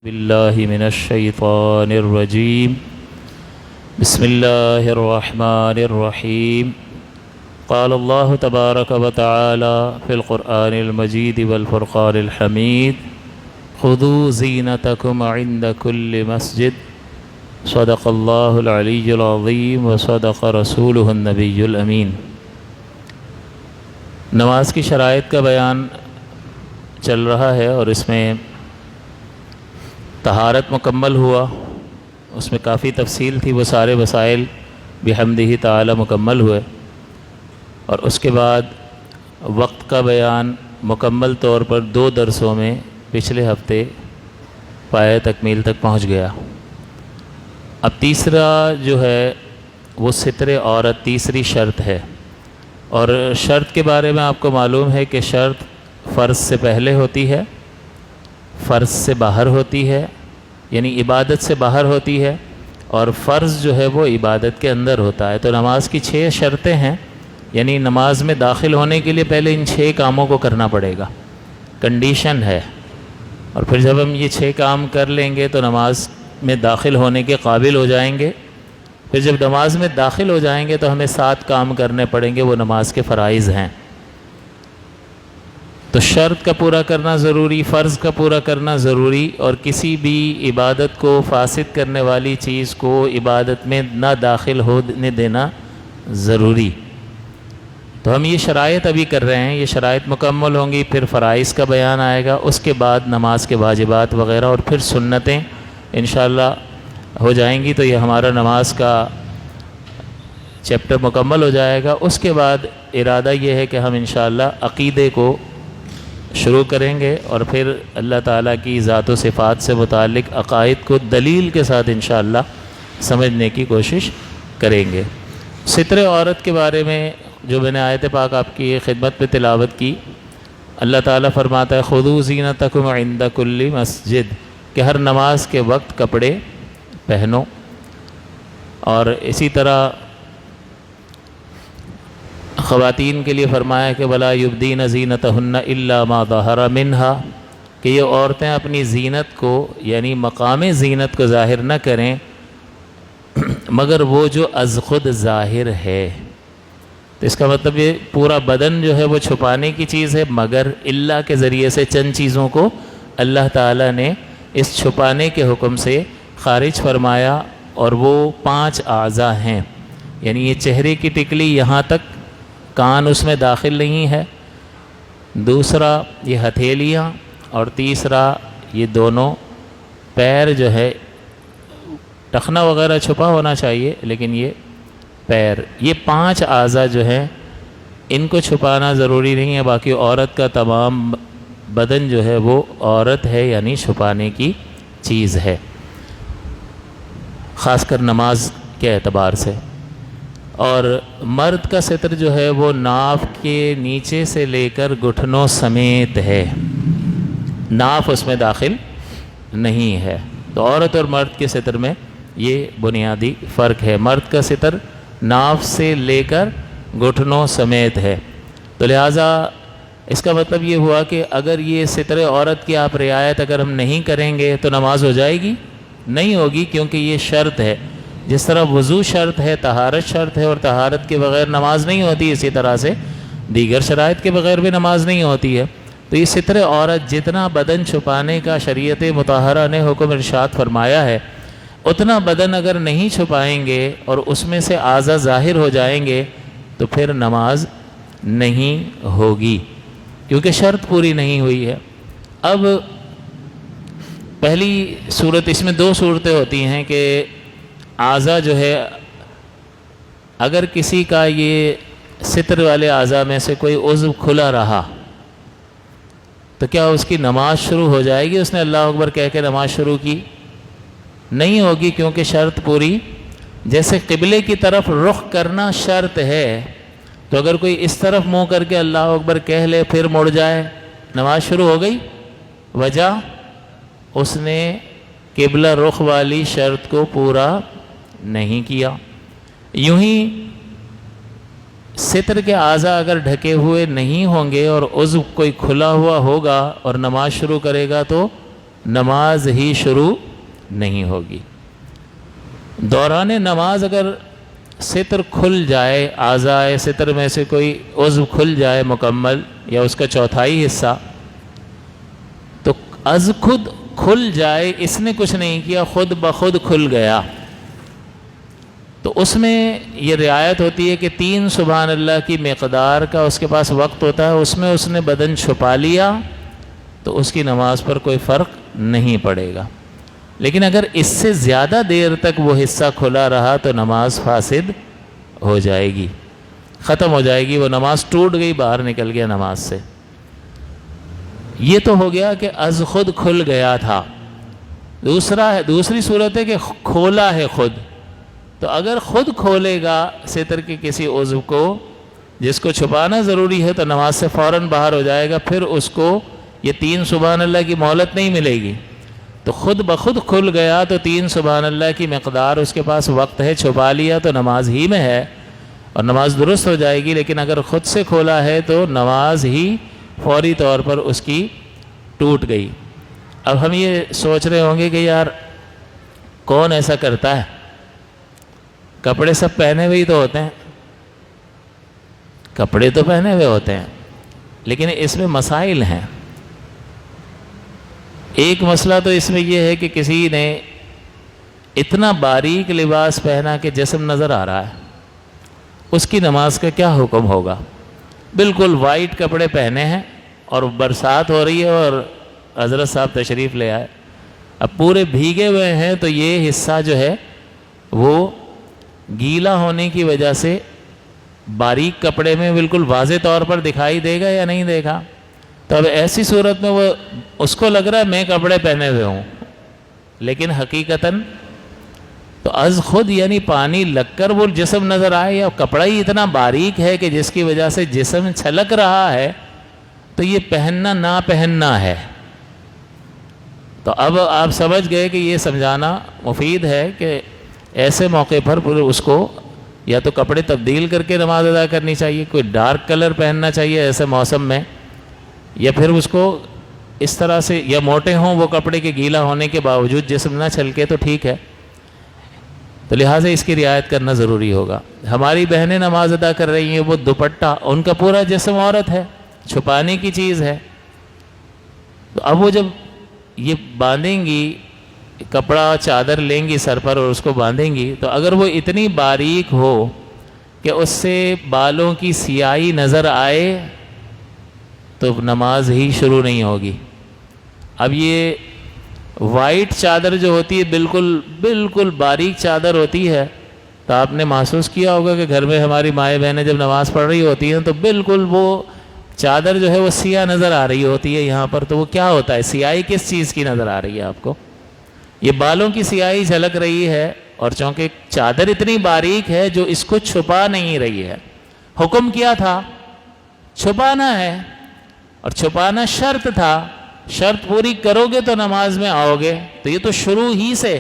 باللہ من الشیطان الرجیم بسم اللہ الرحمن الرحیم قال اللہ تبارک و تعالی فی القرآن المجید والفرقان الحمید خذوا زینتکم عند کل مسجد صدق اللہ العلی العظیم وصدق رسولہ النبی الامین۔ نماز کی شرائط کا بیان چل رہا ہے اور اس میں طہارت مکمل ہوا، اس میں کافی تفصیل تھی، وہ سارے وسائل بحمدہ تعالی مکمل ہوئے، اور اس کے بعد وقت کا بیان مکمل طور پر 2 درسوں میں پچھلے ہفتے پایہ تکمیل تک پہنچ گیا۔ اب تیسرا جو ہے وہ ستر عورت تیسری شرط ہے، اور شرط کے بارے میں آپ کو معلوم ہے کہ شرط فرض سے پہلے ہوتی ہے، فرض سے باہر ہوتی ہے، یعنی عبادت سے باہر ہوتی ہے، اور فرض جو ہے وہ عبادت کے اندر ہوتا ہے۔ تو نماز کی 6 شرطیں ہیں، یعنی نماز میں داخل ہونے کے لیے پہلے ان 6 کاموں کو کرنا پڑے گا، کنڈیشن ہے، اور پھر جب ہم یہ 6 کام کر لیں گے تو نماز میں داخل ہونے کے قابل ہو جائیں گے۔ پھر جب نماز میں داخل ہو جائیں گے تو ہمیں 7 کام کرنے پڑیں گے، وہ نماز کے فرائض ہیں۔ تو شرط کا پورا کرنا ضروری، فرض کا پورا کرنا ضروری، اور کسی بھی عبادت کو فاسد کرنے والی چیز کو عبادت میں نہ داخل ہونے دینا ضروری۔ تو ہم یہ شرائط ابھی کر رہے ہیں، یہ شرائط مکمل ہوں گی، پھر فرائض کا بیان آئے گا، اس کے بعد نماز کے واجبات وغیرہ، اور پھر سنتیں انشاءاللہ ہو جائیں گی۔ تو یہ ہمارا نماز کا چیپٹر مکمل ہو جائے گا۔ اس کے بعد ارادہ یہ ہے کہ ہم انشاءاللہ عقیدے کو شروع کریں گے، اور پھر اللہ تعالیٰ کی ذات و صفات سے متعلق عقائد کو دلیل کے ساتھ انشاءاللہ سمجھنے کی کوشش کریں گے۔ ستر عورت کے بارے میں جو میں نے آیت پاک آپ کی خدمت میں تلاوت کی، اللہ تعالیٰ فرماتا ہے خذوا زینتکم عند کل مسجد، کہ ہر نماز کے وقت کپڑے پہنو، اور اسی طرح خواتین کے لیے فرمایا کہ ولا یبدین زینتہن الا ما ظہر منہا، کہ یہ عورتیں اپنی زینت کو یعنی مقام زینت کو ظاہر نہ کریں مگر وہ جو از خود ظاہر ہے۔ تو اس کا مطلب یہ پورا بدن جو ہے وہ چھپانے کی چیز ہے، مگر اللہ کے ذریعے سے چند چیزوں کو اللہ تعالیٰ نے اس چھپانے کے حکم سے خارج فرمایا، اور وہ 5 اعضاء ہیں، یعنی یہ چہرے کی ٹکلی یہاں تک، کان اس میں داخل نہیں ہے، دوسرا یہ ہتھیلیاں، اور تیسرا یہ دونوں پیر جو ہے، ٹخنا وغیرہ چھپا ہونا چاہیے لیکن یہ پیر، یہ 5 اعضاء جو ہیں ان کو چھپانا ضروری نہیں ہے، باقی عورت کا تمام بدن جو ہے وہ عورت ہے، یعنی چھپانے کی چیز ہے، خاص کر نماز کے اعتبار سے۔ اور مرد کا ستر جو ہے وہ ناف کے نیچے سے لے کر گھٹنوں سمیت ہے، ناف اس میں داخل نہیں ہے۔ تو عورت اور مرد کے ستر میں یہ بنیادی فرق ہے، مرد کا ستر ناف سے لے کر گھٹنوں سمیت ہے۔ تو لہٰذا اس کا مطلب یہ ہوا کہ اگر یہ ستر عورت کی آپ رعایت اگر ہم نہیں کریں گے تو نماز ہو جائے گی؟ نہیں ہوگی، کیونکہ یہ شرط ہے۔ جس طرح وضو شرط ہے، طہارت شرط ہے، اور طہارت کے بغیر نماز نہیں ہوتی، اسی طرح سے دیگر شرائط کے بغیر بھی نماز نہیں ہوتی ہے۔ تو یہ ستر عورت جتنا بدن چھپانے کا شریعت مطہرہ نے حکم ارشاد فرمایا ہے، اتنا بدن اگر نہیں چھپائیں گے اور اس میں سے اعضاء ظاہر ہو جائیں گے تو پھر نماز نہیں ہوگی، کیونکہ شرط پوری نہیں ہوئی ہے۔ اب پہلی صورت، اس میں 2 صورتیں ہوتی ہیں کہ اعضاء جو ہے اگر کسی کا یہ ستر والے اعضاء میں سے کوئی عضو کھلا رہا تو کیا اس کی نماز شروع ہو جائے گی؟ اس نے اللہ اکبر کہہ کے نماز شروع کی؟ نہیں ہوگی، کیونکہ شرط پوری، جیسے قبلے کی طرف رخ کرنا شرط ہے، تو اگر کوئی اس طرف منہ کر کے اللہ اکبر کہہ لے پھر مڑ جائے، نماز شروع ہو گئی؟ وجہ اس نے قبلہ رخ والی شرط کو پورا نہیں کیا۔ یوں ہی ستر کے اعضاء اگر ڈھکے ہوئے نہیں ہوں گے اور عضو کوئی کھلا ہوا ہوگا اور نماز شروع کرے گا تو نماز ہی شروع نہیں ہوگی۔ دوران نماز اگر ستر کھل جائے، اعضائے ستر میں سے کوئی عضو کھل جائے مکمل یا اس کا چوتھائی حصہ، تو از خود کھل جائے، اس نے کچھ نہیں کیا، خود بخود کھل گیا، تو اس میں یہ رعایت ہوتی ہے کہ 3 سبحان اللہ کی مقدار کا اس کے پاس وقت ہوتا ہے، اس میں اس نے بدن چھپا لیا تو اس کی نماز پر کوئی فرق نہیں پڑے گا۔ لیکن اگر اس سے زیادہ دیر تک وہ حصہ کھلا رہا تو نماز فاسد ہو جائے گی، ختم ہو جائے گی، وہ نماز ٹوٹ گئی، باہر نکل گیا نماز سے۔ یہ تو ہو گیا کہ از خود کھل گیا تھا۔ دوسری صورت ہے کہ کھولا ہے خود، تو اگر خود کھولے گا ستر کے کسی عضو کو جس کو چھپانا ضروری ہے تو نماز سے فوراً باہر ہو جائے گا، پھر اس کو یہ 3 سبحان اللہ کی مہلت نہیں ملے گی۔ تو خود بخود کھل گیا تو 3 سبحان اللہ کی مقدار اس کے پاس وقت ہے، چھپا لیا تو نماز ہی میں ہے اور نماز درست ہو جائے گی۔ لیکن اگر خود سے کھولا ہے تو نماز ہی فوری طور پر اس کی ٹوٹ گئی۔ اب ہم یہ سوچ رہے ہوں گے کہ یار کون ایسا کرتا ہے، کپڑے سب پہنے ہوئے ہی تو ہوتے ہیں، کپڑے تو پہنے ہوئے ہوتے ہیں، لیکن اس میں مسائل ہیں۔ ایک مسئلہ تو اس میں یہ ہے کہ کسی نے اتنا باریک لباس پہنا کہ جسم نظر آ رہا ہے، اس کی نماز کا کیا حکم ہوگا؟ بالکل وائٹ کپڑے پہنے ہیں اور برسات ہو رہی ہے اور حضرت صاحب تشریف لے آئے، اب پورے بھیگے ہوئے ہیں، تو یہ حصہ جو ہے وہ گیلا ہونے کی وجہ سے باریک کپڑے میں بالکل واضح طور پر دکھائی دے گا یا نہیں دے گا؟ تو اب ایسی صورت میں وہ اس کو لگ رہا ہے میں کپڑے پہنے ہوئے ہوں، لیکن حقیقتاً تو از خود یعنی پانی لگ کر وہ جسم نظر آئے، یا کپڑا ہی اتنا باریک ہے کہ جس کی وجہ سے جسم چھلک رہا ہے، تو یہ پہننا نہ پہننا ہے۔ تو اب آپ سمجھ گئے کہ یہ سمجھانا مفید ہے کہ ایسے موقع پر اس کو یا تو کپڑے تبدیل کر کے نماز ادا کرنی چاہیے، کوئی ڈارک کلر پہننا چاہیے ایسے موسم میں، یا پھر اس کو اس طرح سے، یا موٹے ہوں وہ کپڑے کے گیلا ہونے کے باوجود جسم نہ چھلکے تو ٹھیک ہے، تو لہٰذا اس کی رعایت کرنا ضروری ہوگا۔ ہماری بہنیں نماز ادا کر رہی ہیں، وہ دوپٹہ، ان کا پورا جسم عورت ہے، چھپانے کی چیز ہے، تو اب وہ جب یہ باندھیں گی، کپڑا چادر لیں گی سر پر اور اس کو باندھیں گی، تو اگر وہ اتنی باریک ہو کہ اس سے بالوں کی سیاہی نظر آئے تو نماز ہی شروع نہیں ہوگی۔ اب یہ وائٹ چادر جو ہوتی ہے بالکل باریک چادر ہوتی ہے، تو آپ نے محسوس کیا ہوگا کہ گھر میں ہماری مائیں بہنیں جب نماز پڑھ رہی ہوتی ہیں تو بالکل وہ چادر جو ہے وہ سیاہ نظر آ رہی ہوتی ہے یہاں پر، تو وہ کیا ہوتا ہے؟ سیاہی کس چیز کی نظر آ رہی ہے آپ کو؟ یہ بالوں کی سیاہی جھلک رہی ہے، اور چونکہ چادر اتنی باریک ہے جو اس کو چھپا نہیں رہی ہے۔ حکم کیا تھا؟ چھپانا ہے، اور چھپانا شرط تھا، شرط پوری کرو گے تو نماز میں آؤ گے، تو یہ تو شروع ہی سے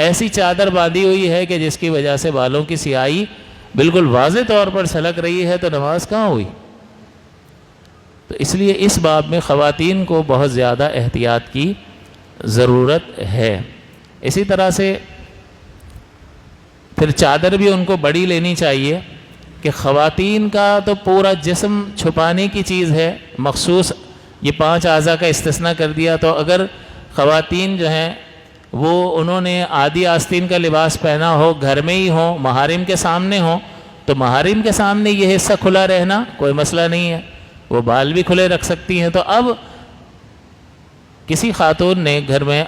ایسی چادر باندھی ہوئی ہے کہ جس کی وجہ سے بالوں کی سیاہی بالکل واضح طور پر چھلک رہی ہے، تو نماز کہاں ہوئی؟ تو اس لیے اس باب میں خواتین کو بہت زیادہ احتیاط کی ضرورت ہے۔ اسی طرح سے پھر چادر بھی ان کو بڑی لینی چاہیے، کہ خواتین کا تو پورا جسم چھپانے کی چیز ہے، مخصوص یہ 5 اعضاء کا استثناء کر دیا، تو اگر خواتین جو ہیں وہ انہوں نے آدھی آستین کا لباس پہنا ہو، گھر میں ہی ہوں، محارم کے سامنے ہوں، تو محارم کے سامنے یہ حصہ کھلا رہنا کوئی مسئلہ نہیں ہے، وہ بال بھی کھلے رکھ سکتی ہیں۔ تو اب کسی خاتون نے گھر میں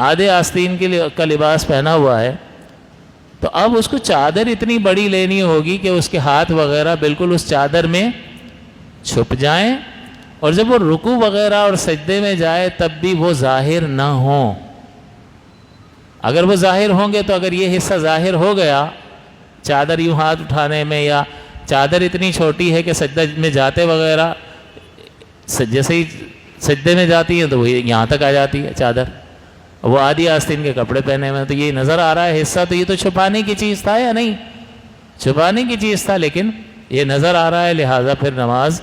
آدھے آستین کا لباس پہنا ہوا ہے، تو اب اس کو چادر اتنی بڑی لینی ہوگی کہ اس کے ہاتھ وغیرہ بالکل اس چادر میں چھپ جائیں، اور جب وہ رکوع وغیرہ اور سجدے میں جائے تب بھی وہ ظاہر نہ ہوں۔ اگر وہ ظاہر ہوں گے تو اگر یہ حصہ ظاہر ہو گیا چادر یوں ہاتھ اٹھانے میں، یا چادر اتنی چھوٹی ہے کہ سجدہ میں جاتے وغیرہ جیسے ہی سجدے میں جاتی ہیں تو وہ یہاں تک آ جاتی ہے چادر، وہ آدھی آستین کے کپڑے پہنے ہوئے، تو یہ نظر آ رہا ہے حصہ، تو یہ تو چھپانے کی چیز تھا یا نہیں؟ چھپانے کی چیز تھا، لیکن یہ نظر آ رہا ہے، لہٰذا پھر نماز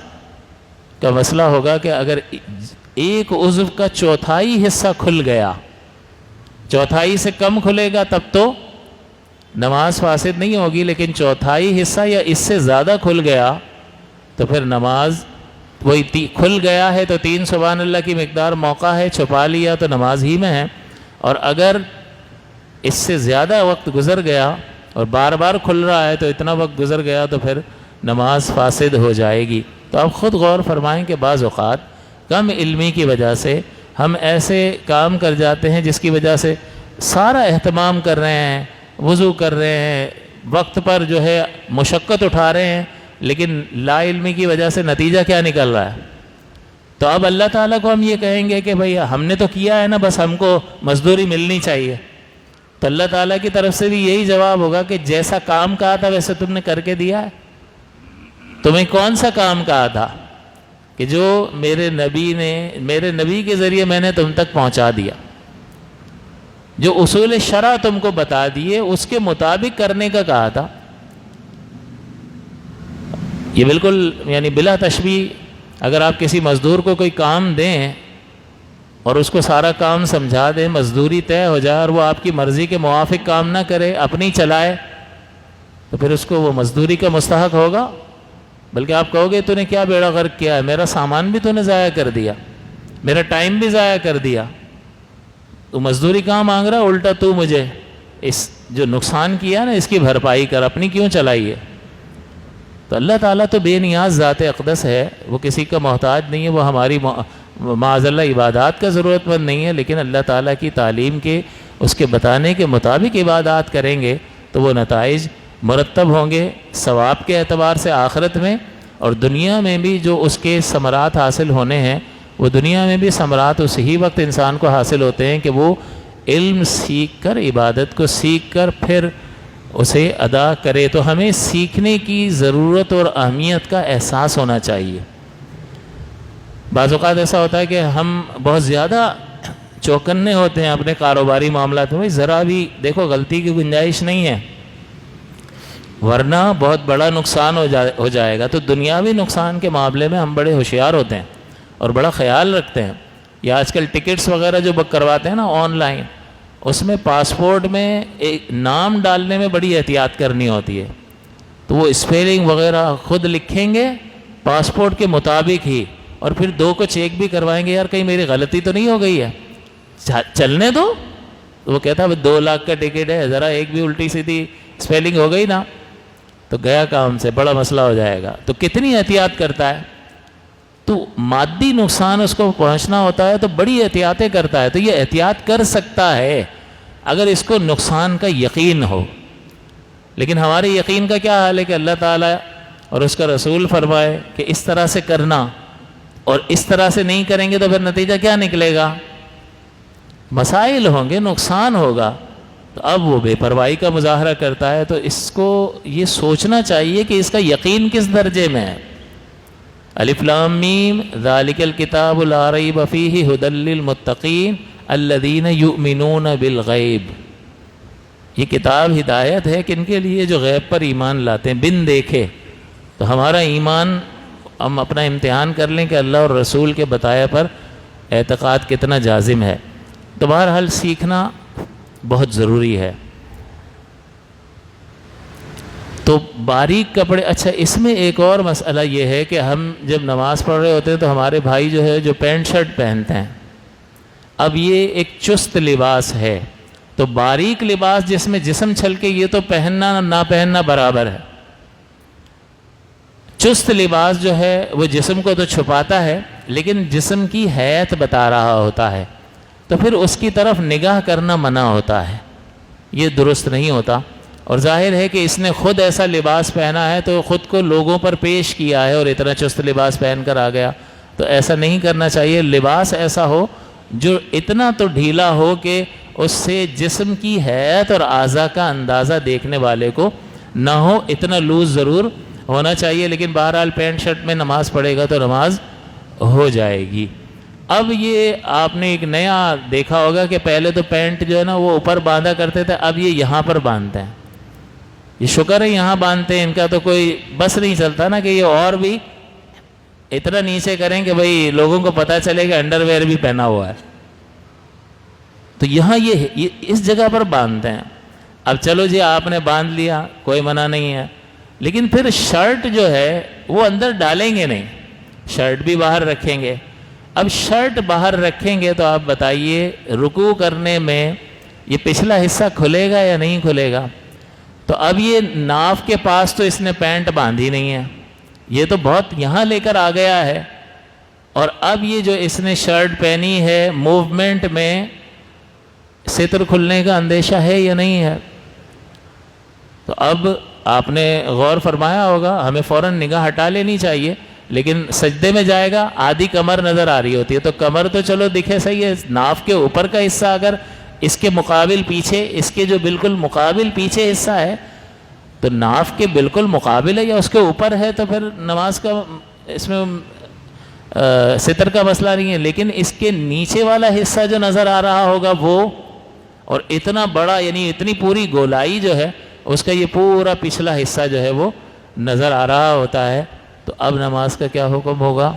کا مسئلہ ہوگا کہ اگر ایک عضو کا چوتھائی حصہ کھل گیا، چوتھائی سے کم کھلے گا تب تو نماز فاسد نہیں ہوگی، لیکن چوتھائی حصہ یا اس سے زیادہ کھل گیا تو پھر نماز وہی کھل گیا ہے تو 3 سبحان اللہ کی مقدار موقع ہے، چھپا لیا تو نماز ہی میں ہے، اور اگر اس سے زیادہ وقت گزر گیا اور بار بار کھل رہا ہے تو اتنا وقت گزر گیا تو پھر نماز فاسد ہو جائے گی۔ تو آپ خود غور فرمائیں کہ بعض اوقات کم علمی کی وجہ سے ہم ایسے کام کر جاتے ہیں جس کی وجہ سے سارا اہتمام کر رہے ہیں، وضو کر رہے ہیں، وقت پر جو ہے مشقت اٹھا رہے ہیں، لیکن لا علمی کی وجہ سے نتیجہ کیا نکل رہا ہے؟ تو اب اللہ تعالیٰ کو ہم یہ کہیں گے کہ بھئی ہم نے تو کیا ہے نا، بس ہم کو مزدوری ملنی چاہیے، تو اللہ تعالیٰ کی طرف سے بھی یہی جواب ہوگا کہ جیسا کام کہا تھا ویسے تم نے کر کے دیا ہے؟ تمہیں کون سا کام کہا تھا کہ جو میرے نبی کے ذریعے میں نے تم تک پہنچا دیا، جو اصول شرع تم کو بتا دیے اس کے مطابق کرنے کا کہا تھا؟ یہ بالکل یعنی بلا تشبیہ اگر آپ کسی مزدور کو کوئی کام دیں اور اس کو سارا کام سمجھا دیں، مزدوری طے ہو جائے اور وہ آپ کی مرضی کے موافق کام نہ کرے، اپنی چلائے، تو پھر اس کو وہ مزدوری کا مستحق ہوگا؟ بلکہ آپ کہو گے تو نے کیا بیڑا غرق کیا ہے، میرا سامان بھی تو نے ضائع کر دیا، میرا ٹائم بھی ضائع کر دیا، تو مزدوری کہاں مانگ رہا، الٹا تو مجھے اس جو نقصان کیا نا اس کی بھرپائی کر، اپنی کیوں چلائی ہے؟ تو اللہ تعالیٰ تو بے نیاز ذات اقدس ہے، وہ کسی کا محتاج نہیں ہے، وہ ہماری معاذ اللہ عبادات کا ضرورت مند نہیں ہے، لیکن اللہ تعالیٰ کی تعلیم کے اس کے بتانے کے مطابق عبادات کریں گے تو وہ نتائج مرتب ہوں گے، ثواب کے اعتبار سے آخرت میں، اور دنیا میں بھی جو اس کے ثمرات حاصل ہونے ہیں وہ دنیا میں بھی ثمرات اسی وقت انسان کو حاصل ہوتے ہیں کہ وہ علم سیکھ کر، عبادت کو سیکھ کر پھر اسے ادا کرے۔ تو ہمیں سیکھنے کی ضرورت اور اہمیت کا احساس ہونا چاہیے۔ بعض اوقات ایسا ہوتا ہے کہ ہم بہت زیادہ چوکنے ہوتے ہیں اپنے کاروباری معاملات میں، ذرا بھی دیکھو غلطی کی گنجائش نہیں ہے ورنہ بہت بڑا نقصان ہو جائے گا۔ تو دنیاوی نقصان کے معاملے میں ہم بڑے ہوشیار ہوتے ہیں اور بڑا خیال رکھتے ہیں۔ یا آج کل ٹکٹس وغیرہ جو بک کرواتے ہیں نا آن لائن، اس میں پاسپورٹ میں ایک نام ڈالنے میں بڑی احتیاط کرنی ہوتی ہے، تو وہ اسپیلنگ وغیرہ خود لکھیں گے پاسپورٹ کے مطابق ہی، اور پھر 2 کو چیک بھی کروائیں گے، یار کہیں میری غلطی تو نہیں ہو گئی ہے، چلنے دو۔ تو وہ کہتا ہے 2 لاکھ کا ٹکٹ ہے، ذرا ایک بھی الٹی سیدھی اسپیلنگ ہو گئی نا تو گیا کام سے، بڑا مسئلہ ہو جائے گا۔ تو کتنی احتیاط کرتا ہے، تو مادی نقصان اس کو پہنچنا ہوتا ہے تو بڑی احتیاطیں کرتا ہے۔ تو یہ احتیاط کر سکتا ہے اگر اس کو نقصان کا یقین ہو، لیکن ہمارے یقین کا کیا حال ہے کہ اللہ تعالیٰ اور اس کا رسول فرمائے کہ اس طرح سے کرنا، اور اس طرح سے نہیں کریں گے تو پھر نتیجہ کیا نکلے گا؟ مسائل ہوں گے، نقصان ہوگا۔ تو اب وہ بے پرواہی کا مظاہرہ کرتا ہے، تو اس کو یہ سوچنا چاہیے کہ اس کا یقین کس درجے میں ہے۔ الف لام میم ذالک الکتاب لا ریب فیہ ھدی للمتقین الذین یؤمنون بالغیب۔ یہ کتاب ہدایت ہے کن کے لیے؟ جو غیب پر ایمان لاتے ہیں بن دیکھے۔ تو ہمارا ایمان، ہم اپنا امتحان کر لیں کہ اللہ اور رسول کے بتایا پر اعتقاد کتنا جازم ہے۔ تو بہرحال سیکھنا بہت ضروری ہے۔ تو باریک کپڑے، اچھا اس میں ایک اور مسئلہ یہ ہے کہ ہم جب نماز پڑھ رہے ہوتے ہیں تو ہمارے بھائی جو ہے جو پینٹ شرٹ پہنتے ہیں، اب یہ ایک چست لباس ہے، تو باریک لباس جس میں جسم چھلکے یہ تو پہننا نہ پہننا برابر ہے۔ چست لباس جو ہے وہ جسم کو تو چھپاتا ہے لیکن جسم کی حیت بتا رہا ہوتا ہے، تو پھر اس کی طرف نگاہ کرنا منع ہوتا ہے، یہ درست نہیں ہوتا۔ اور ظاہر ہے کہ اس نے خود ایسا لباس پہنا ہے تو خود کو لوگوں پر پیش کیا ہے اور اتنا چست لباس پہن کر آ گیا، تو ایسا نہیں کرنا چاہیے۔ لباس ایسا ہو جو اتنا تو ڈھیلا ہو کہ اس سے جسم کی حیت اور اعضاء کا اندازہ دیکھنے والے کو نہ ہو، اتنا لوز ضرور ہونا چاہیے، لیکن بہرحال پینٹ شرٹ میں نماز پڑھے گا تو نماز ہو جائے گی۔ اب یہ آپ نے ایک نیا دیکھا ہوگا کہ پہلے تو پینٹ جو ہے نا وہ اوپر باندھا کرتے تھے، اب یہ یہاں پر باندھتے ہیں۔ یہ شکر ہے یہاں باندھتے ہیں، ان کا تو کوئی بس نہیں چلتا نا کہ یہ اور بھی اتنا نیچے کریں کہ بھئی لوگوں کو پتہ چلے کہ انڈر ویئر بھی پہنا ہوا ہے. تو یہاں یہ اس جگہ پر باندھتے ہیں. اب چلو جی آپ نے باندھ لیا, کوئی منع نہیں ہے, لیکن پھر شرٹ جو ہے وہ اندر ڈالیں گے نہیں, شرٹ بھی باہر رکھیں گے. اب شرٹ باہر رکھیں گے تو آپ بتائیے رکوع کرنے میں یہ پچھلا حصہ کھلے گا یا نہیں کھلے گا؟ تو اب یہ ناف کے پاس تو اس نے پینٹ باندھی نہیں ہے, یہ تو بہت یہاں لے کر آ گیا ہے. اور اب یہ جو اس نے شرٹ پہنی ہے, موومنٹ میں ستر کھلنے کا اندیشہ ہے یا نہیں ہے؟ تو اب آپ نے غور فرمایا ہوگا, ہمیں فوراً نگاہ ہٹا لینی چاہیے, لیکن سجدے میں جائے گا آدھی کمر نظر آ رہی ہوتی ہے, تو کمر تو چلو دکھے صحیح ہے, ناف کے اوپر کا حصہ اگر اس کے مقابل پیچھے, اس کے جو بالکل مقابل پیچھے حصہ ہے تو ناف کے بالکل مقابل ہے یا اس کے اوپر ہے, تو پھر نماز کا اس میں ستر کا مسئلہ نہیں ہے. لیکن اس کے نیچے والا حصہ جو نظر آ رہا ہوگا وہ, اور اتنا بڑا یعنی اتنی پوری گولائی جو ہے اس کا یہ پورا پچھلا حصہ جو ہے وہ نظر آ رہا ہوتا ہے, تو اب نماز کا کیا حکم ہوگا؟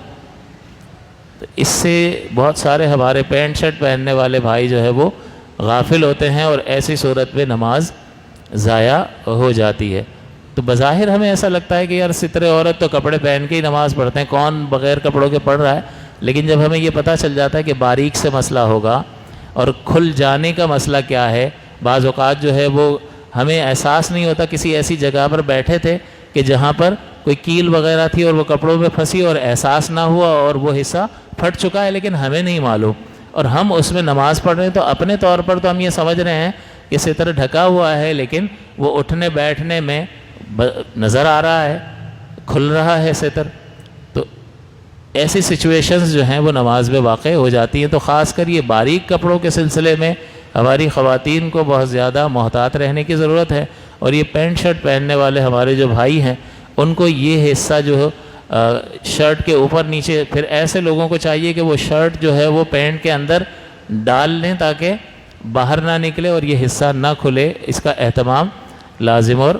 تو اس سے بہت سارے ہمارے پینٹ شرٹ پہننے والے بھائی جو ہے وہ غافل ہوتے ہیں, اور ایسی صورت میں نماز ضائع ہو جاتی ہے. تو بظاہر ہمیں ایسا لگتا ہے کہ یار سترے عورت تو کپڑے پہن کے ہی نماز پڑھتے ہیں, کون بغیر کپڑوں کے پڑھ رہا ہے؟ لیکن جب ہمیں یہ پتہ چل جاتا ہے کہ باریک سے مسئلہ ہوگا اور کھل جانے کا مسئلہ کیا ہے, بعض اوقات جو ہے وہ ہمیں احساس نہیں ہوتا, کسی ایسی جگہ پر بیٹھے تھے کہ جہاں پر کوئی کیل وغیرہ تھی اور وہ کپڑوں میں پھنسی اور احساس نہ ہوا اور وہ حصہ پھٹ چکا ہے, لیکن ہمیں نہیں معلوم, اور ہم اس میں نماز پڑھ رہے ہیں. تو اپنے طور پر تو ہم یہ سمجھ رہے ہیں کہ ستر ڈھکا ہوا ہے, لیکن وہ اٹھنے بیٹھنے میں نظر آ رہا ہے, کھل رہا ہے ستر. تو ایسی سچویشنز جو ہیں وہ نماز میں واقع ہو جاتی ہیں. تو خاص کر یہ باریک کپڑوں کے سلسلے میں ہماری خواتین کو بہت زیادہ محتاط رہنے کی ضرورت ہے, اور یہ پینٹ شرٹ پہننے والے ہمارے جو بھائی ہیں ان کو یہ حصہ جو شرٹ کے اوپر نیچے, پھر ایسے لوگوں کو چاہیے کہ وہ شرٹ جو ہے وہ پینٹ کے اندر ڈال لیں تاکہ باہر نہ نکلے اور یہ حصہ نہ کھلے. اس کا اہتمام لازم اور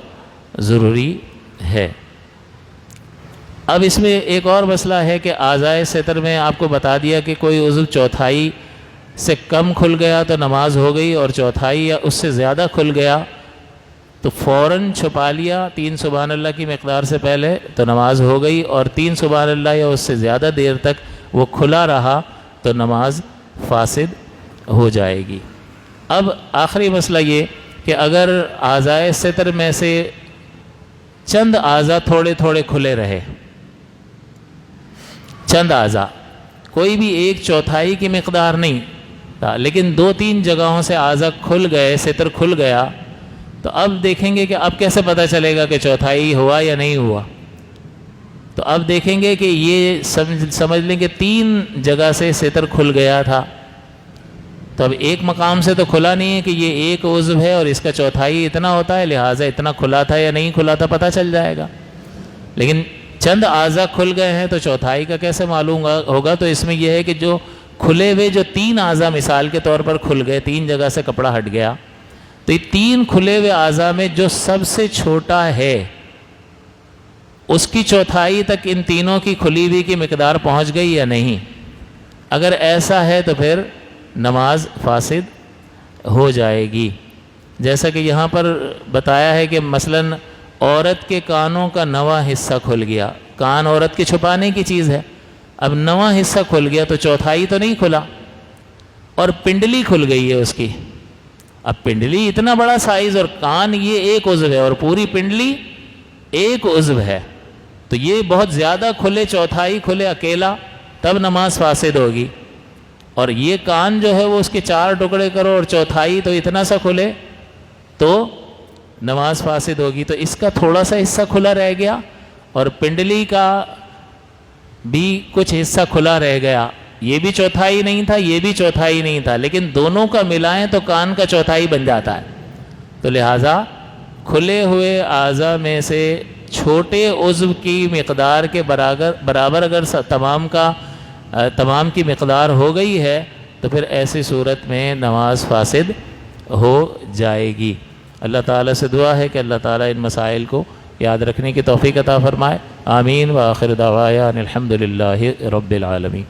ضروری ہے. اب اس میں ایک اور مسئلہ ہے کہ اعضائے ستر میں آپ کو بتا دیا کہ کوئی عضو چوتھائی سے کم کھل گیا تو نماز ہو گئی, اور چوتھائی یا اس سے زیادہ کھل گیا تو فوراً چھپا لیا 3 سبحان اللہ کی مقدار سے پہلے تو نماز ہو گئی, اور 3 سبحان اللہ یا اس سے زیادہ دیر تک وہ کھلا رہا تو نماز فاسد ہو جائے گی. اب آخری مسئلہ یہ کہ اگر اعضائے ستر میں سے چند اعضاء تھوڑے تھوڑے کھلے رہے, چند اعضاء, کوئی بھی 1/4 کی مقدار نہیں تھا, لیکن 2-3 جگہوں سے اعضاء کھل گئے, ستر کھل گیا, تو اب دیکھیں گے کہ اب کیسے پتہ چلے گا کہ چوتھائی ہوا یا نہیں ہوا. تو اب دیکھیں گے کہ یہ سمجھ لیں کہ 3 جگہ سے ستر کھل گیا تھا, تو اب ایک مقام سے تو کھلا نہیں ہے کہ یہ ایک عضو ہے اور اس کا چوتھائی اتنا ہوتا ہے, لہٰذا اتنا کھلا تھا یا نہیں کھلا تھا پتہ چل جائے گا. لیکن چند اعضاء کھل گئے ہیں تو چوتھائی کا کیسے معلوم ہوگا؟ تو اس میں یہ ہے کہ جو کھلے ہوئے جو 3 اعضاء مثال کے طور پر کھل گئے, 3 جگہ سے کپڑا ہٹ گیا, تو یہ 3 کھلے ہوئے اعضاء میں جو سب سے چھوٹا ہے اس کی چوتھائی تک ان تینوں کی کھلی ہوئی کی مقدار پہنچ گئی یا نہیں. اگر ایسا ہے تو پھر نماز فاسد ہو جائے گی. جیسا کہ یہاں پر بتایا ہے کہ مثلاً عورت کے کانوں کا نواں حصہ کھل گیا, کان عورت کے چھپانے کی چیز ہے, اب نواں حصہ کھل گیا تو چوتھائی تو نہیں کھلا, اور پنڈلی کھل گئی ہے اس کی. اب پنڈلی اتنا بڑا سائز اور کان یہ ایک عضو ہے اور پوری پنڈلی ایک عضو ہے, تو یہ بہت زیادہ کھلے, چوتھائی کھلے اکیلا, تب نماز فاسد ہوگی. اور یہ کان جو ہے وہ اس کے 4 ٹکڑے کرو اور چوتھائی تو اتنا سا کھلے تو نماز فاسد ہوگی. تو اس کا تھوڑا سا حصہ کھلا رہ گیا اور پنڈلی کا بھی کچھ حصہ کھلا رہ گیا, یہ بھی چوتھائی نہیں تھا, یہ بھی چوتھائی نہیں تھا, لیکن دونوں کا ملائیں تو کان کا چوتھائی بن جاتا ہے. تو لہٰذا کھلے ہوئے اعضاء میں سے چھوٹے عضو کی مقدار کے برابر اگر تمام کی مقدار ہو گئی ہے تو پھر ایسی صورت میں نماز فاسد ہو جائے گی. اللہ تعالیٰ سے دعا ہے کہ اللہ تعالیٰ ان مسائل کو یاد رکھنے کی توفیق عطا فرمائے۔ آمین، وآخر دعوانا الحمدللہ رب العالمین۔